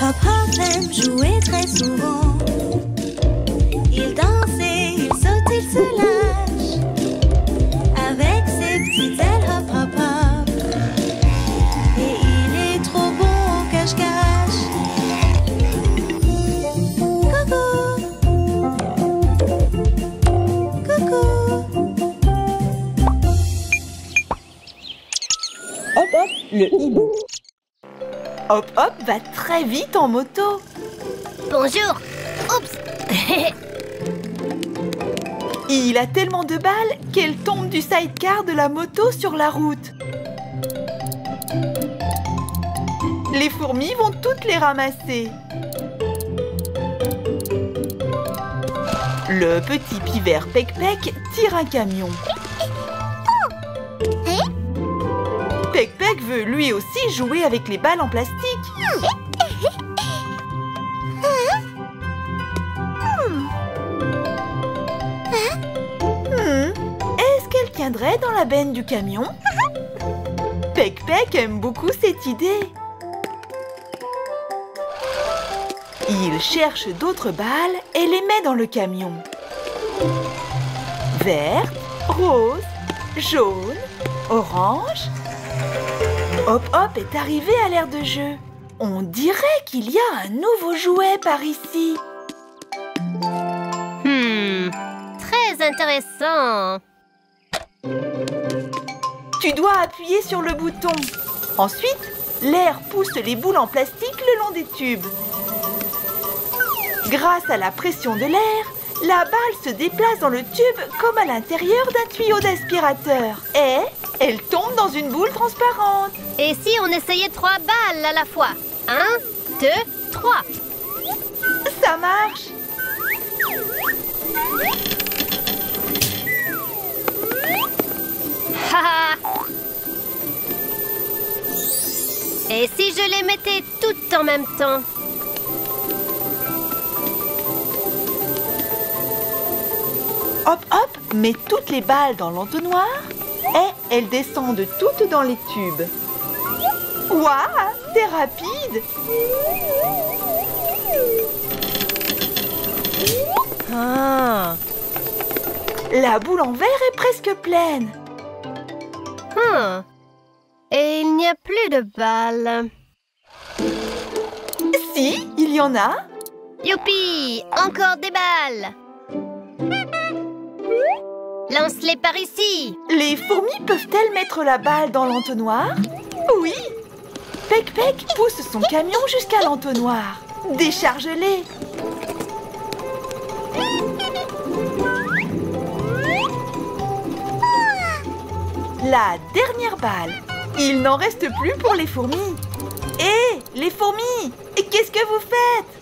Hop Hop aime jouer très souvent. Il danse et il saute, il se lâche. Avec ses petites ailes, hop hop hop. Et il est trop bon au cache-cache. Coucou. Coucou. Hop Hop, le hibou. Hop Hop va très vite en moto. Bonjour. Oups. Il a tellement de balles qu'elle tombe du sidecar de la moto sur la route. Les fourmis vont toutes les ramasser. Le petit pivert Pec-Pec tire un camion. Pec-Pec veut lui aussi jouer avec les balles en plastique. Est-ce qu'elle tiendrait dans la benne du camion? Pec-Pec aime beaucoup cette idée. Il cherche d'autres balles et les met dans le camion. Verte, rose, jaune, orange. Hop Hop est arrivé à l'aire de jeu. On dirait qu'il y a un nouveau jouet par ici. Très intéressant. Tu dois appuyer sur le bouton. Ensuite, l'air pousse les boules en plastique le long des tubes. Grâce à la pression de l'air, la balle se déplace dans le tube comme à l'intérieur d'un tuyau d'aspirateur. Et elle tombe dans une boule transparente. Et si on essayait 3 balles à la fois? 1, 2, 3. Ça marche. Haha. Et si je les mettais toutes en même temps? Hop Hop met toutes les balles dans l'entonnoir et elles descendent toutes dans les tubes. Waouh, c'est rapide! Ah. La boule en verre est presque pleine. Et il n'y a plus de balles. Si, il y en a. Youpi! Encore des balles! Lance-les par ici! Les fourmis peuvent-elles mettre la balle dans l'entonnoir? Oui. Pec-Pec pousse son camion jusqu'à l'entonnoir. Décharge-les. La dernière balle. Il n'en reste plus pour les fourmis. Hé, les fourmis! Qu'est-ce que vous faites?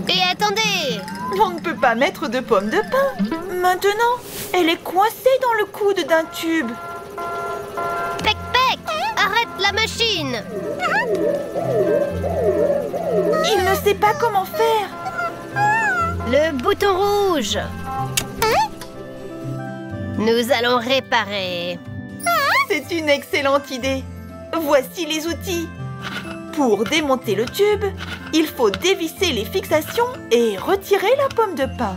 Et attendez! On ne peut pas mettre de pommes de pin. Maintenant, elle est coincée dans le coude d'un tube. Pec-Pec! Arrête la machine! Il ne sait pas comment faire. Le bouton rouge! Nous allons réparer. C'est une excellente idée. Voici les outils. Pour démonter le tube, il faut dévisser les fixations et retirer la pomme de pin.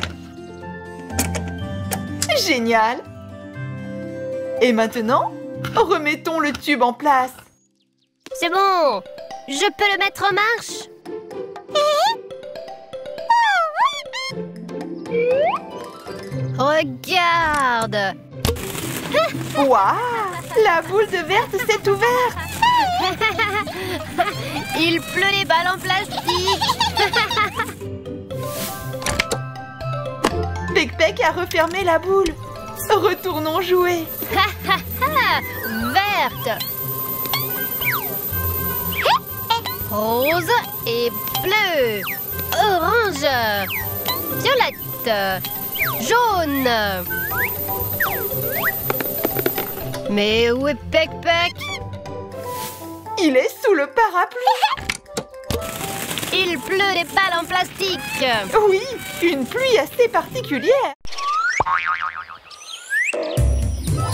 Génial! Et maintenant, remettons le tube en place. C'est bon! Je peux le mettre en marche? Regarde! Waouh! La boule de verte s'est ouverte. Il pleut les balles en plastique. Pec-Pec a refermé la boule. Retournons jouer. Verte, rose et bleu, orange, violette, jaune. Mais où est Pec-Pec? Il est sous le parapluie. Il pleut des balles en plastique. Oui, une pluie assez particulière.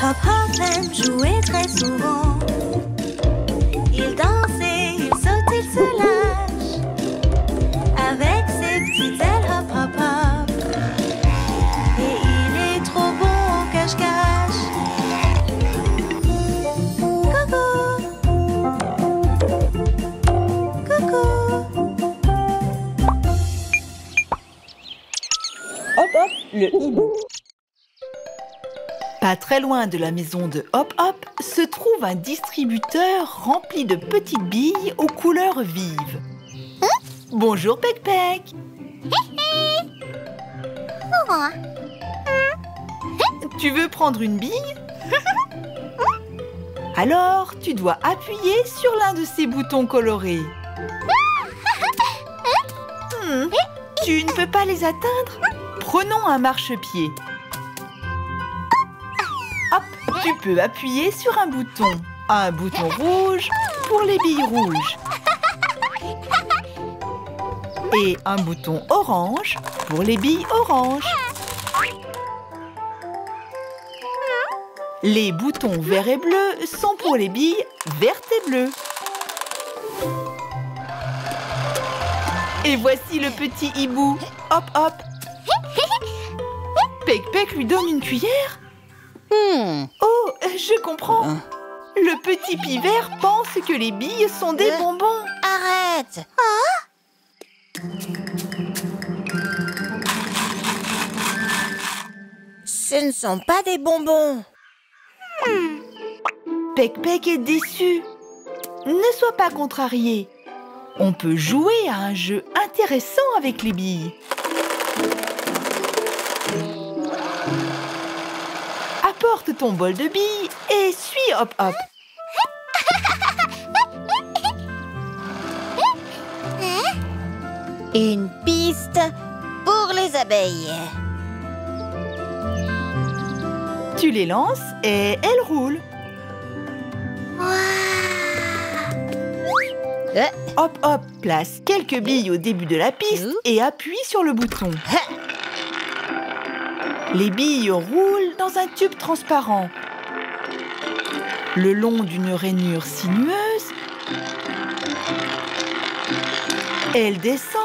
Hop Hop aime jouer très souvent. Il danse le hibou. Pas très loin de la maison de Hop Hop se trouve un distributeur rempli de petites billes aux couleurs vives. Bonjour Pec Pec. Tu veux prendre une bille? Alors, tu dois appuyer sur l'un de ces boutons colorés. Tu ne peux pas les atteindre? Prenons un marchepied. Hop, tu peux appuyer sur un bouton rouge pour les billes rouges. Et un bouton orange pour les billes oranges. Les boutons verts et bleus sont pour les billes vertes et bleues. Et voici le petit hibou, Hop Hop. Pec Pec lui donne une cuillère. Oh, je comprends. Le petit pivert pense que les billes sont des bonbons. Arrête! Ce ne sont pas des bonbons. Pec Pec est déçu. Ne sois pas contrarié. On peut jouer à un jeu intéressant avec les billes. Apporte ton bol de billes et suis Hop Hop. Une piste pour les abeilles. Tu les lances et elles roulent. Hop Hop place quelques billes au début de la piste et appuie sur le bouton. Les billes roulent dans un tube transparent. Le long d'une rainure sinueuse, elles descendent,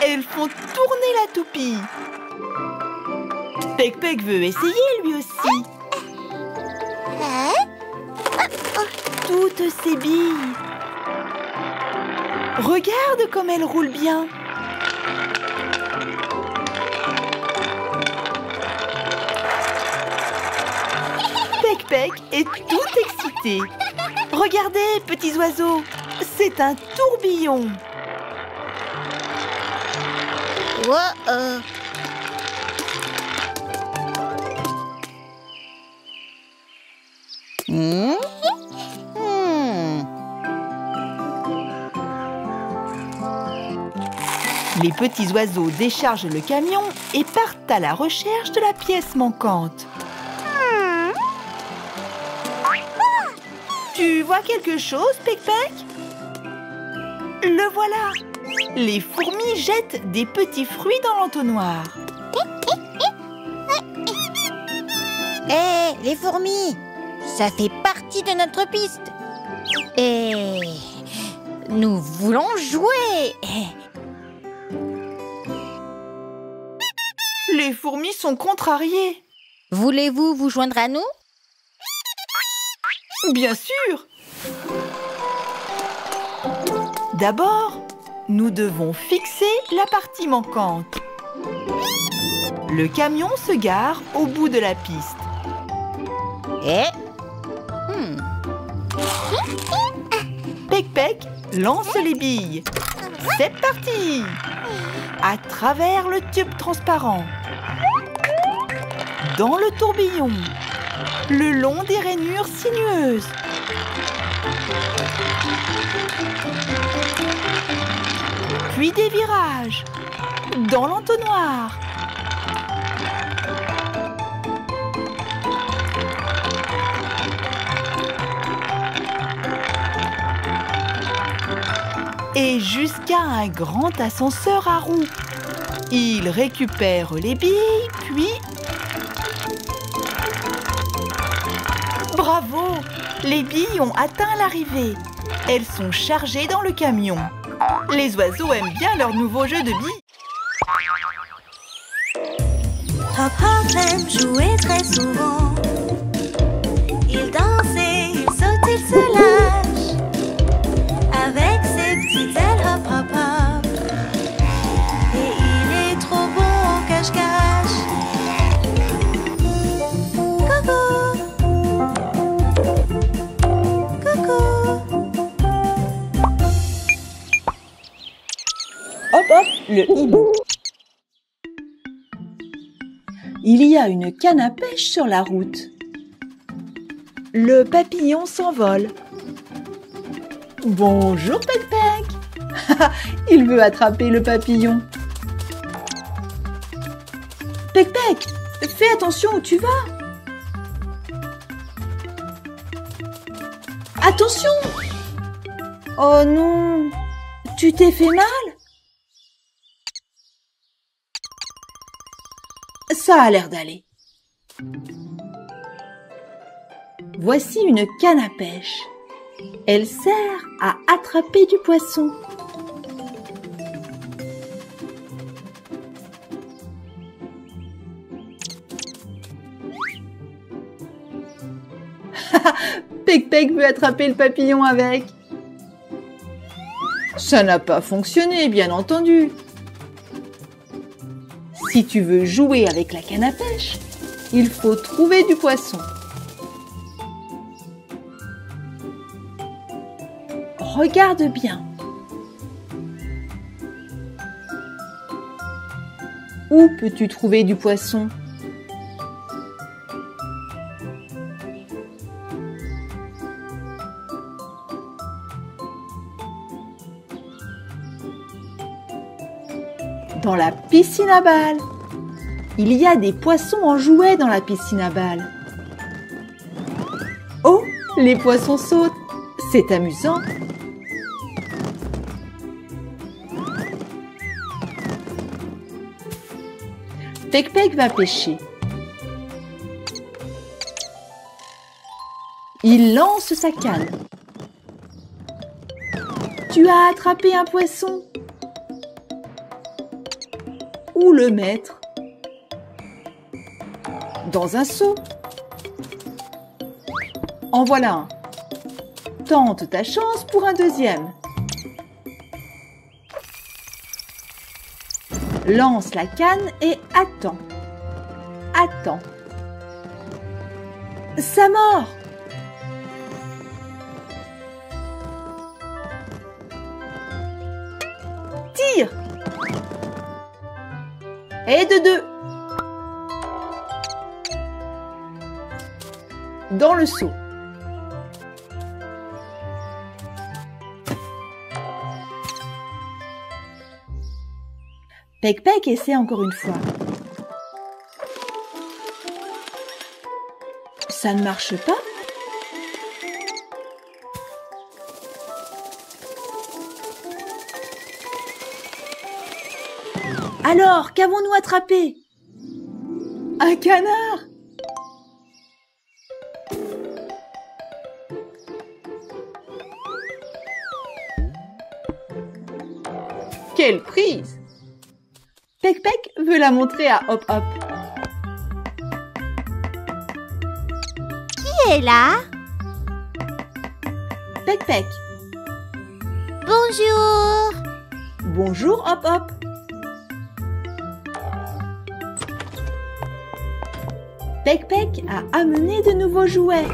elles font tourner la toupie. Pec Pec veut essayer lui aussi. Toutes ces billes. Regarde comme elles roulent bien. Pec Pec est tout excité. Regardez, petits oiseaux, c'est un tourbillon. Les petits oiseaux déchargent le camion et partent à la recherche de la pièce manquante. Tu vois quelque chose, Pec Pec? Le voilà! Les fourmis jettent des petits fruits dans l'entonnoir. Hé, les fourmis! Ça fait partie de notre piste. Et nous voulons jouer. Les fourmis sont contrariées. Voulez-vous vous joindre à nous? Bien sûr! D'abord, nous devons fixer la partie manquante. Le camion se gare au bout de la piste. Pec Pec lance les billes. C'est parti! À travers le tube transparent. Dans le tourbillon. Le long des rainures sinueuses. Puis des virages. Dans l'entonnoir. Et jusqu'à un grand ascenseur à roues. Il récupère les billes, puis... Bravo! Les billes ont atteint l'arrivée. Elles sont chargées dans le camion. Les oiseaux aiment bien leur nouveau jeu de billes. Hop Hop aime jouer très souvent. Il danse et il saute, il se lâche. Avec ses petites ailes, hop hop hop. Et il est trop bon en cache-cache. le hibou. Il y a une canne à pêche sur la route. Le papillon s'envole. Bonjour Pec-Pec. Il veut attraper le papillon. Pec-Pec, fais attention où tu vas. Attention! Oh non! Tu t'es fait mal? Ça a l'air d'aller. Voici une canne à pêche. Elle sert à attraper du poisson. Pec-Pec veut attraper le papillon avec. Ça n'a pas fonctionné, bien entendu. Si tu veux jouer avec la canne à pêche, il faut trouver du poisson. Regarde bien. Où peux-tu trouver du poisson? Dans la piscine à balles. Il y a des poissons en jouet dans la piscine à balles. Oh, les poissons sautent. C'est amusant. Pec-Pec va pêcher. Il lance sa canne. Tu as attrapé un poisson. Où le mettre? Dans un seau. En voilà un. Tente ta chance pour un deuxième. Lance la canne et attends. Attends. Ça mord! Tire! Et de deux. Dans le seau. Pec-Pec essaie encore une fois. Ça ne marche pas? Alors, qu'avons-nous attrapé? Un canard! Quelle prise! Pec-Pec veut la montrer à Hop Hop. Qui est là? Pec-Pec. Bonjour. Bonjour Hop Hop. Pec-Pec a amené de nouveaux jouets.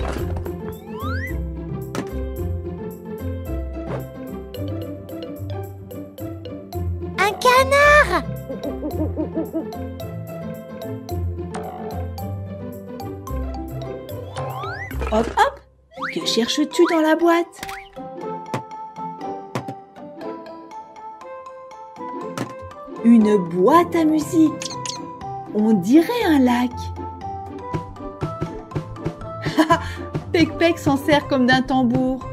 Un canard. Hop Hop, que cherches-tu dans la boîte? Une boîte à musique. On dirait un lac. Pec-Pec s'en sert comme d'un tambour.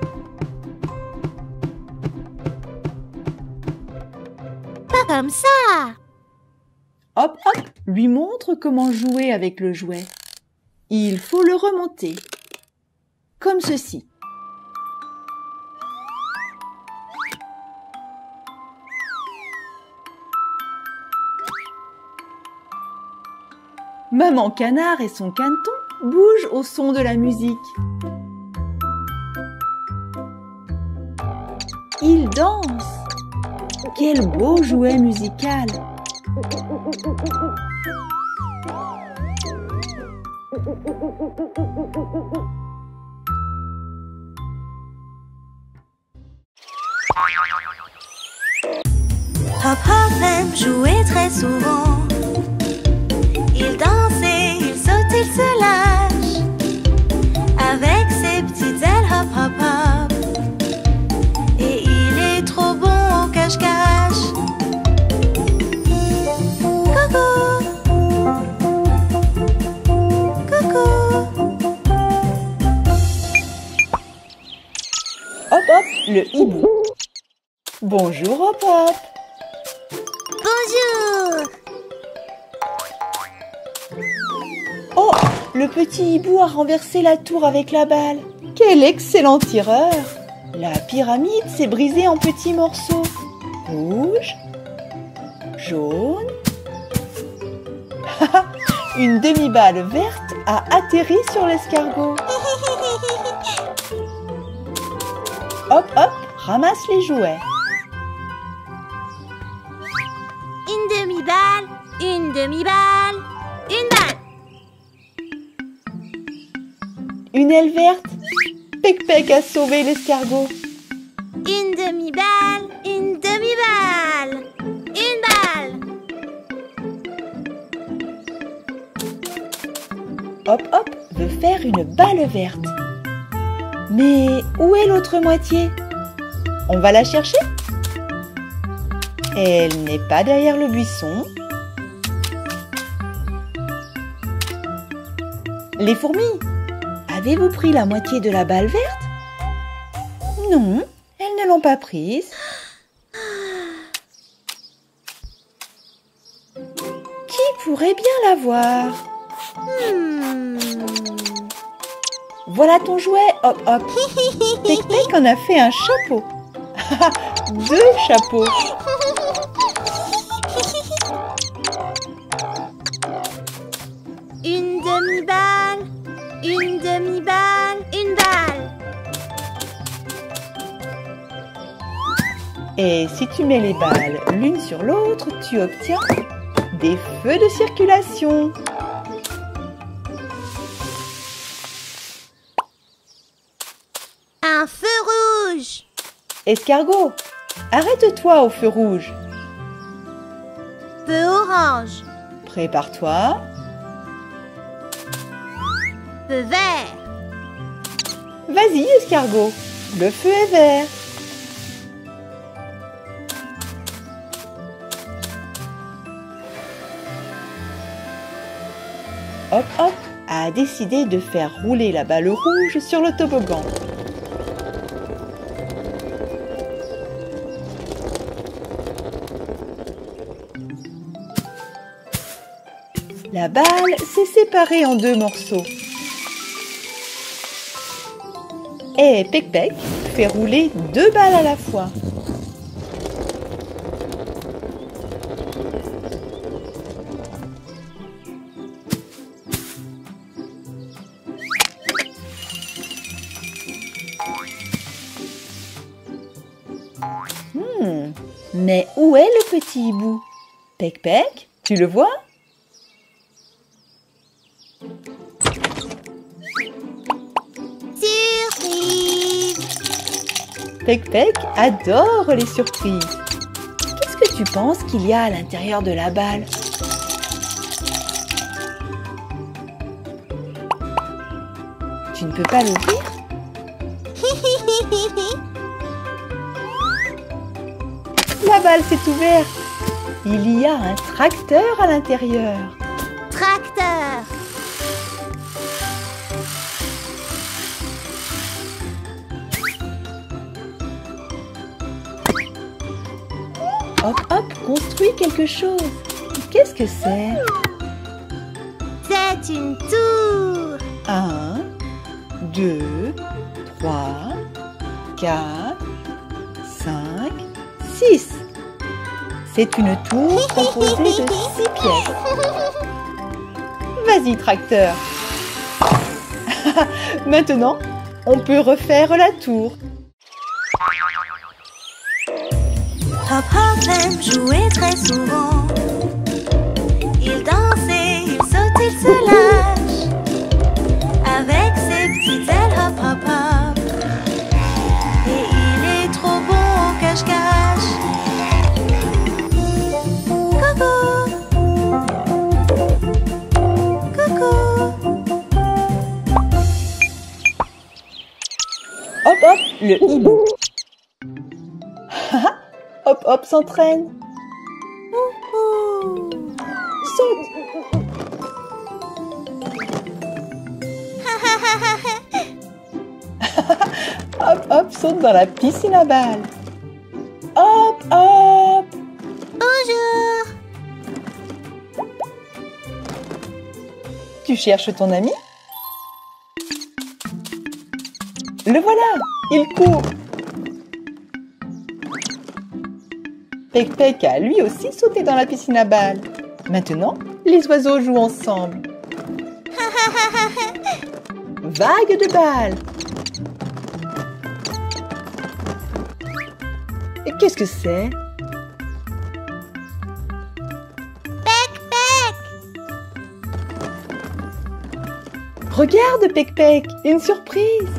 Pas comme ça. Hop Hop lui montre comment jouer avec le jouet. Il faut le remonter. Comme ceci. Maman Canard et son caneton bougent au son de la musique. Ils dansent. Quel beau jouet musical! Hop Hop aime jouer très souvent. Il danse et il saute, il se lâche. Avec ses petites ailes, hop hop hop. Et il est trop bon au cache-cache. Coucou, coucou. Hop Hop, le hibou. Bonjour Hop Hop. Bonjour. Oh, le petit hibou a renversé la tour avec la balle. Quel excellent tireur! La pyramide s'est brisée en petits morceaux. Rouge, jaune. Une demi-balle verte a atterri sur l'escargot. Hop Hop ramasse les jouets. Une demi-balle, une demi-balle, une balle. Une aile verte. Pec-Pec a sauvé l'escargot. Une demi-balle, une demi-balle, une balle. Hop Hop veut faire une balle verte. Mais où est l'autre moitié? On va la chercher? Elle n'est pas derrière le buisson. Les fourmis, avez-vous pris la moitié de la balle verte? Non, elles ne l'ont pas prise. Qui pourrait bien l'avoir? Voilà ton jouet, Hop Hop. Pec-Pec en a fait un chapeau. 2 chapeaux. Une demi-balle, une demi-balle, une balle. Et si tu mets les balles l'une sur l'autre, tu obtiens des feux de circulation. Un feu rouge. Escargot, arrête-toi au feu rouge. Feu orange. Prépare-toi. Feu vert. Vas-y, escargot, le feu est vert. Hop Hop a décidé de faire rouler la balle rouge sur le toboggan. La balle s'est séparée en 2 morceaux. Et Pec-Pec fait rouler 2 balles à la fois. Mais où est le petit hibou? Pec-Pec, tu le vois? Surprise. Pec-Pec adore les surprises. Qu'est-ce que tu penses qu'il y a à l'intérieur de la balle? Tu ne peux pas l'ouvrir? La balle s'est ouverte. Il y a un tracteur à l'intérieur. Tracteur. Hop Hop construit quelque chose. Qu'est-ce que c'est? C'est une tour. 1, 2, 3, 4, 5, 6. C'est une tour composée de 6 pièces. Vas-y, tracteur. Maintenant, on peut refaire la tour. Hop Hop aime jouer très souvent. Il danse et il saute, il se lâche. Avec ses petites ailes, hop hop hop. Et il est trop bon au cache-cache. le hibou. Hop Hop s'entraîne. Saute. Hop Hop saute dans la piscine à balles. Hop Hop. Bonjour. Tu cherches ton ami? Le voilà, il court. Pec Pec a lui aussi sauté dans la piscine à balles. Maintenant, les oiseaux jouent ensemble. Vague de balles. Et qu'est-ce que c'est? Regarde, Pec Pec, une surprise!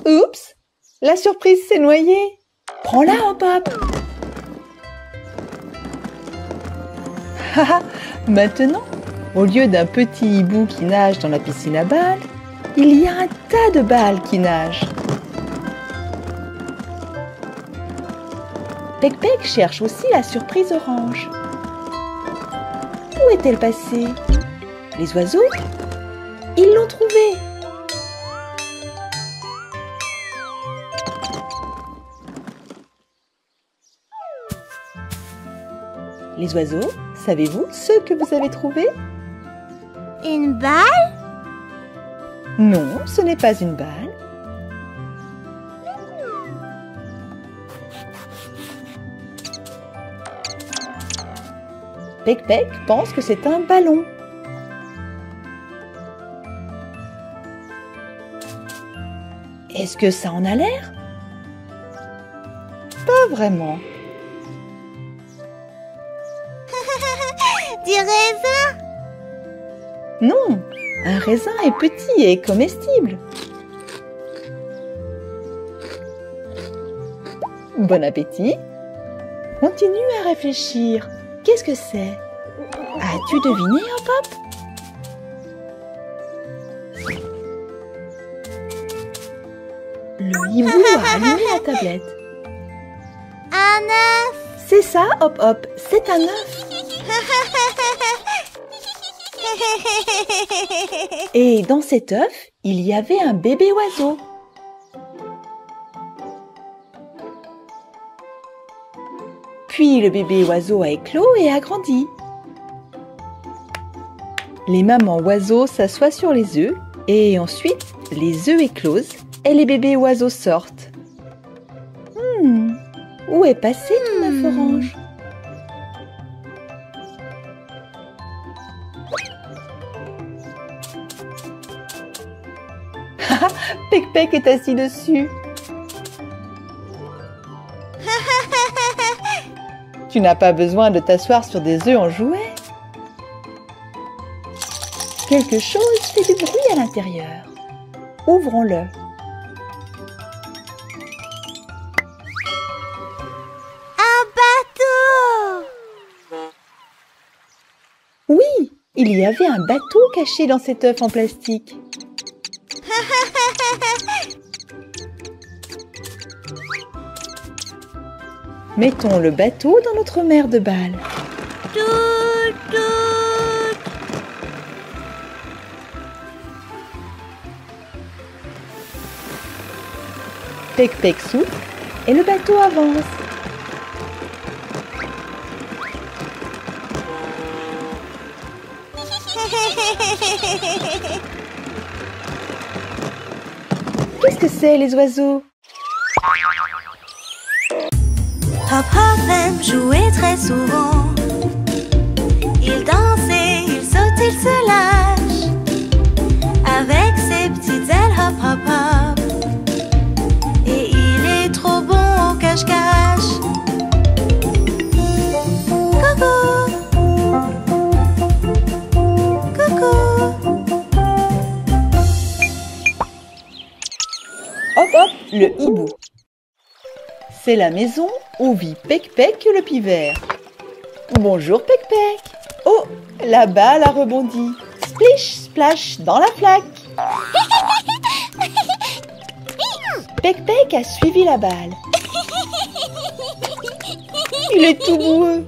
Oups! La surprise s'est noyée! Prends-la, Hop Hop! Haha! Maintenant, au lieu d'un petit hibou qui nage dans la piscine à balles, il y a un tas de balles qui nagent. Pec Pec cherche aussi la surprise orange. Où est-elle passée? Les oiseaux? Ils l'ont trouvée! Les oiseaux, savez-vous ce que vous avez trouvé? Une balle? Non, ce n'est pas une balle. Pec Pec pense que c'est un ballon. Est-ce que ça en a l'air? Pas vraiment. Du raisin? Non, un raisin est petit et comestible. Bon appétit. Continue à réfléchir. Qu'est-ce que c'est? As-tu deviné, Hop Hop? Le hibou a allumé la tablette. Un œuf? C'est ça, Hop Hop, c'est un œuf. Et dans cet œuf, il y avait un bébé oiseau. Puis le bébé oiseau a éclos et a grandi. Les mamans oiseaux s'assoient sur les œufs et ensuite les œufs éclosent et les bébés oiseaux sortent. Où est passé ton œuf orange? Pec Pec est assis dessus. Tu n'as pas besoin de t'asseoir sur des œufs en jouet. Quelque chose fait du bruit à l'intérieur. Ouvrons-le. Un bateau! Oui, il y avait un bateau caché dans cet œuf en plastique. Mettons le bateau dans notre mer de balles. Pec Pec souffle et le bateau avance. Qu'est-ce que c'est, les oiseaux? Hop Hop aime jouer très souvent. Il danse et il saute, il se lâche. Avec ses petites ailes, hop hop hop. Et il est trop bon au cache-cache. Coucou, coucou. Hop Hop, le hibou. C'est la maison où vit Pec Pec le pivert. Bonjour Pec Pec. Oh, la balle a rebondi. Splish, splash dans la flaque. Pec-Pec a suivi la balle. Il est tout boueux.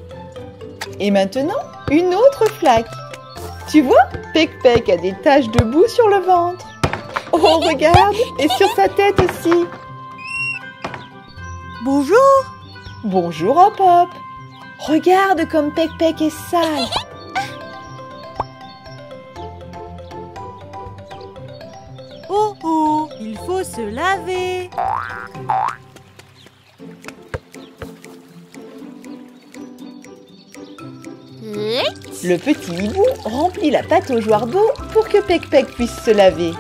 Et maintenant, une autre flaque. Tu vois, Pec-Pec a des taches de boue sur le ventre. Oh, regarde, et sur sa tête aussi. Bonjour. Bonjour, Hop Hop. Regarde comme Pec-Pec est sale. Oh oh, il faut se laver. Le petit hibou remplit la pataugeoire d'eau pour que Pec-Pec puisse se laver.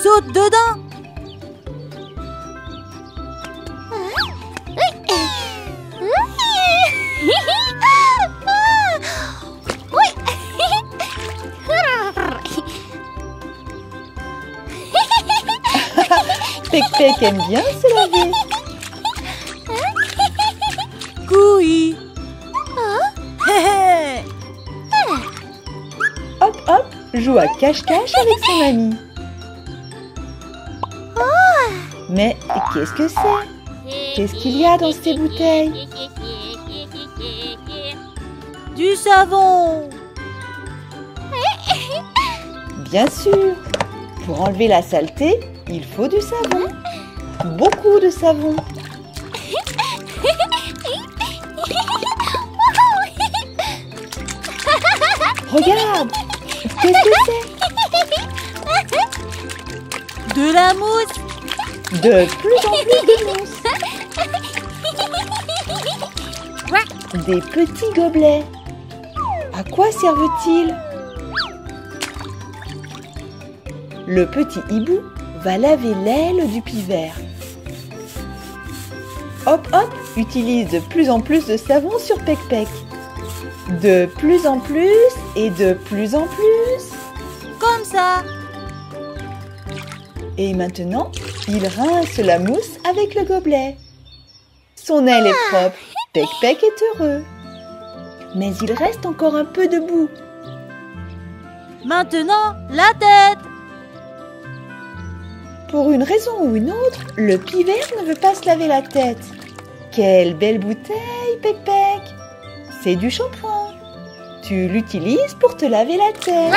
Saute dedans. Pec-Pec aime bien se laver. Couille. Hop Hop joue à cache-cache avec son ami. Mais qu'est-ce que c'est? Qu'est-ce qu'il y a dans ces bouteilles? Du savon. Bien sûr. Pour enlever la saleté, il faut du savon. Beaucoup de savon. Regarde! Qu'est-ce que c'est? De la mousse. De plus en plus de mousse. Des petits gobelets. À quoi servent-ils? Le petit hibou va laver l'aile du pivert. Hop Hop utilise de plus en plus de savon sur Pec-Pec. De plus en plus et de plus en plus. Comme ça. Et maintenant, il rince la mousse avec le gobelet. Son aile est propre. Pec-Pec est heureux. Mais il reste encore un peu de boue. Maintenant, la tête. Pour une raison ou une autre, le pivert ne veut pas se laver la tête. Quelle belle bouteille, Pec-Pec! C'est du shampoing. Tu l'utilises pour te laver la tête.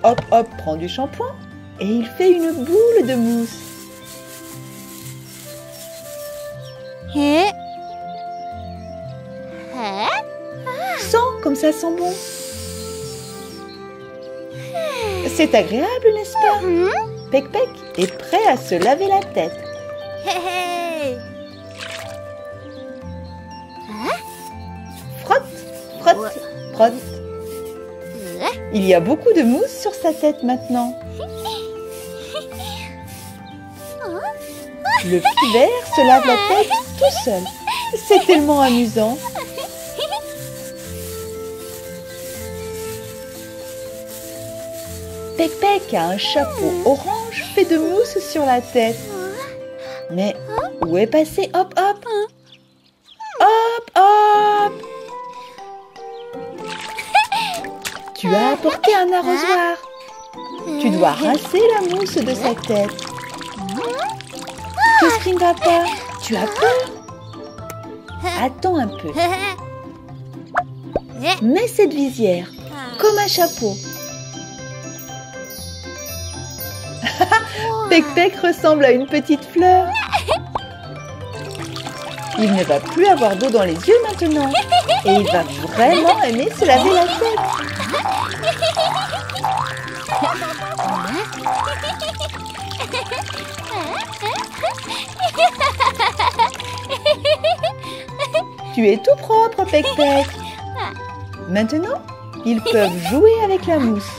Hop Hop prend du shampoing et il fait une boule de mousse. Sens comme ça sent bon. C'est agréable, n'est-ce pas? Pec-Pec est prêt à se laver la tête. Frotte, frotte, frotte. Il y a beaucoup de mousse sur sa tête maintenant. Le pivert se lave la tête tout seul. C'est tellement amusant. Pec-Pec a un chapeau orange fait de mousse sur la tête. Mais où est passé Hop Hop? Hop Hop! Tu as apporté un arrosoir. Tu dois rincer la mousse de sa tête. Qu'est-ce qui ne va pas? Tu as peur? Attends un peu. Mets cette visière comme un chapeau. Pec-Pec ressemble à une petite fleur. Il ne va plus avoir d'eau dans les yeux maintenant. Et il va vraiment aimer se laver la tête. Tu es tout propre, Pec-Pec. Maintenant, ils peuvent jouer avec la mousse.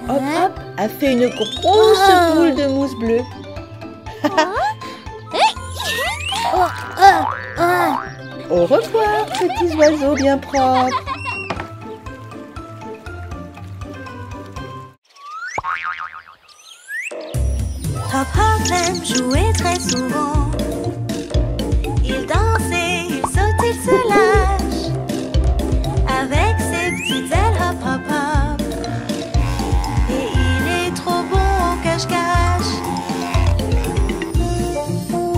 Hop Hop a fait une grosse boule de mousse bleue. Au revoir, petits oiseaux bien propres. Hop Hop aime jouer très souvent. Il danse et il saute, il se lâche. Avec ses petits petites ailes, hop, hop, hop. Et il est trop bon au cache-cache.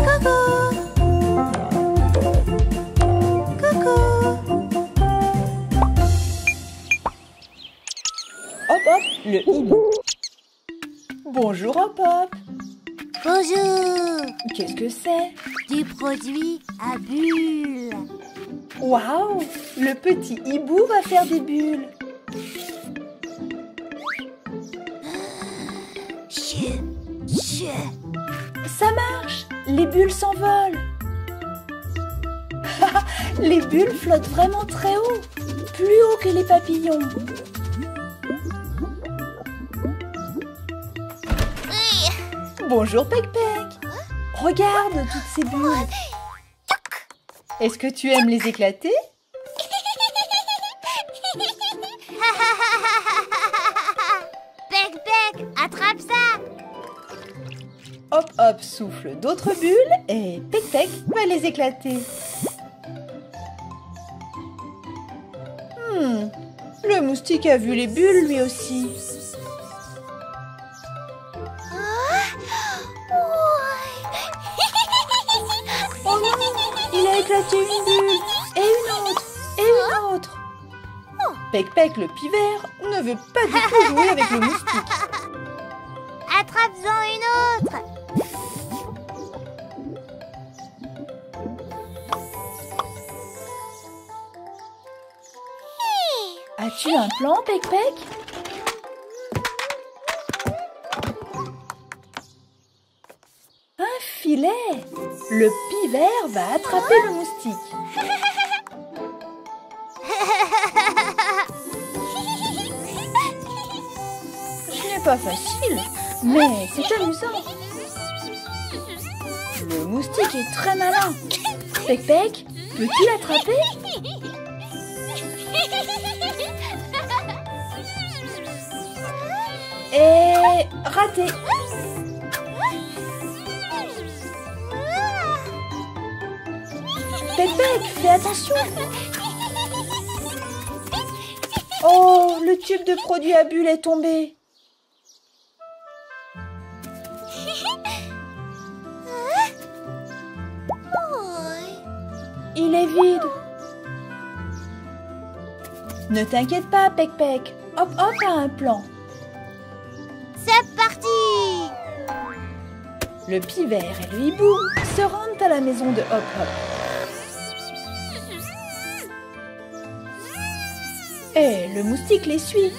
Coucou. Coucou. Hop hop, le hibou. Bonjour Hop hop. Bonjour. Qu'est-ce que c'est? Du produit à bulles. Waouh, le petit hibou va faire des bulles. Ça marche, les bulles s'envolent. Les bulles flottent vraiment très haut, plus haut que les papillons. Bonjour Pec-Pec. Regarde toutes ces bulles. Est-ce que tu aimes les éclater? Pec-Pec, attrape ça. Hop Hop souffle d'autres bulles et Pec-Pec va les éclater. Le moustique a vu les bulles lui aussi. Oh non, il a éclaté une bulle et une autre et une autre. Pec-Pec le pivert ne veut pas du tout jouer avec le moustique. Attrape-en une autre. As-tu un plan, Pec-Pec? Un filet. Le pivert va attraper le moustique. Ce n'est pas facile, mais c'est amusant. Le moustique est très malin. Pec-Pec, peux-tu l'attraper? Et raté. Pec-Pec, fais attention. Oh, le tube de produit à bulles est tombé. Il est vide. Ne t'inquiète pas, Pec-Pec. Hop Hop a un plan. C'est parti. Le pivert et le hibou se rendent à la maison de Hop Hop. Et le moustique les suit.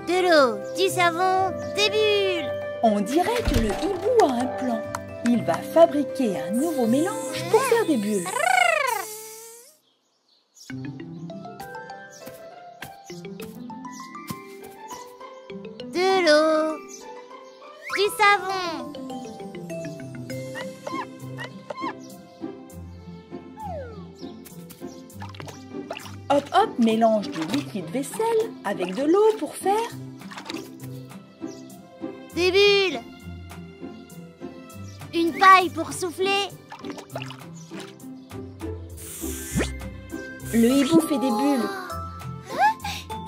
De l'eau, du savon, des bulles. On dirait que le hibou a un plan. Il va fabriquer un nouveau mélange pour faire des bulles. De l'eau, du savon. Hop Hop mélange du liquide vaisselle avec de l'eau pour faire Des bulles. Une paille pour souffler. Le hibou fait des bulles.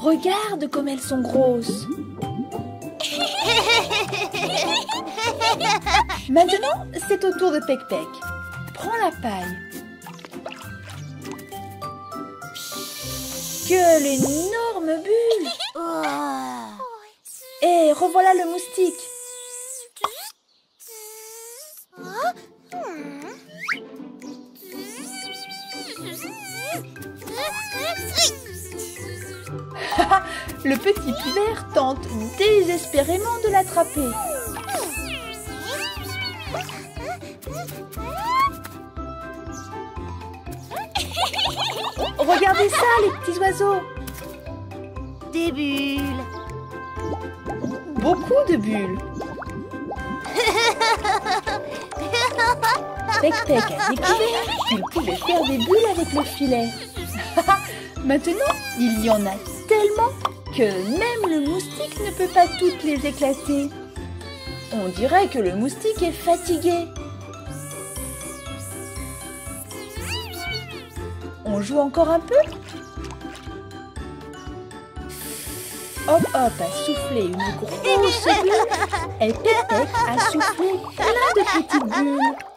Regarde comme elles sont grosses. Maintenant, c'est au tour de Pec-Pec. Prends la paille. Quelle énorme bulle! Et revoilà le moustique. Le petit pivert tente désespérément de l'attraper. Regardez ça, les petits oiseaux. Des bulles. Beaucoup de bulles. Pec-Pec a découvert qu'il pouvait faire des bulles avec le filet. Maintenant, il y en a tellement que même le moustique ne peut pas toutes les éclater. On dirait que le moustique est fatigué. On joue encore un peu? Hop Hop a soufflé une grosse bulle et Pep Pep a soufflé plein de petites bulles.